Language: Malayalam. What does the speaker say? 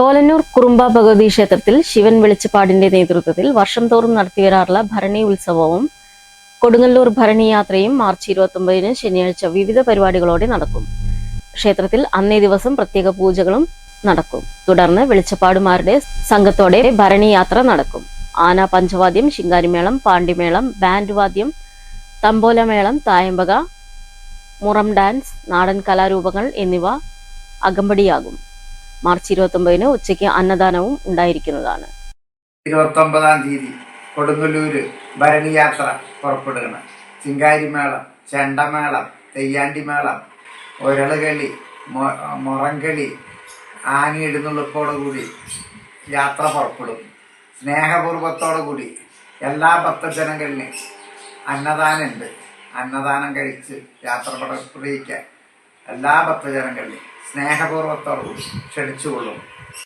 കോലന്നൂർ കുറുമ്പ ഭഗവതി ക്ഷേത്രത്തിൽ ശിവൻ വെളിച്ചപ്പാടിന്റെ നേതൃത്വത്തിൽ വർഷം തോറും നടത്തിവരാറുള്ള ഭരണി ഉത്സവവും കൊടുങ്ങല്ലൂർ ഭരണി യാത്രയും മാർച്ച് 29 ശനിയാഴ്ച വിവിധ പരിപാടികളോടെ നടക്കും. ക്ഷേത്രത്തിൽ അന്നേ ദിവസം പ്രത്യേക പൂജകളും നടക്കും. തുടർന്ന് വെളിച്ചപ്പാടുമാരുടെ സംഘത്തോടെ ഭരണി യാത്ര നടക്കും. ആന പഞ്ചവാദ്യം, ശിങ്കാരിമേളം, പാണ്ടിമേളം, ബാൻഡ് വാദ്യം, തമ്പോലമേളം, തായമ്പക, മുറം ഡാൻസ്, നാടൻ കലാരൂപങ്ങൾ എന്നിവ അകമ്പടിയാകും. മാർച്ച് 29 ഉച്ചയ്ക്ക് അന്നദാനവും ഉണ്ടായിരിക്കുന്നതാണ്. 29-ാം തീയതി കൊടുങ്ങല്ലൂര് ഭരണി യാത്ര പുറപ്പെടുകയാണ്. ചിങ്കാരിമേളം, ചെണ്ടമേളം, തെയ്യാണ്ടിമേളം, ഒരളുകളി, മുറംകളി, ആനയെഴുന്നള്ളിപ്പോടുകൂടി യാത്ര പുറപ്പെടും. സ്നേഹപൂർവത്തോടുകൂടി എല്ലാ ഭക്തജനങ്ങളിലും അന്നദാനമുണ്ട്. അന്നദാനം കഴിച്ച് യാത്ര പുറപ്പെടുവിക്കാൻ എല്ലാ ഭക്തജനങ്ങളിലും സ്നേഹപൂർവത്തോടുകൂടി ക്ഷണിച്ചുകൊള്ളും.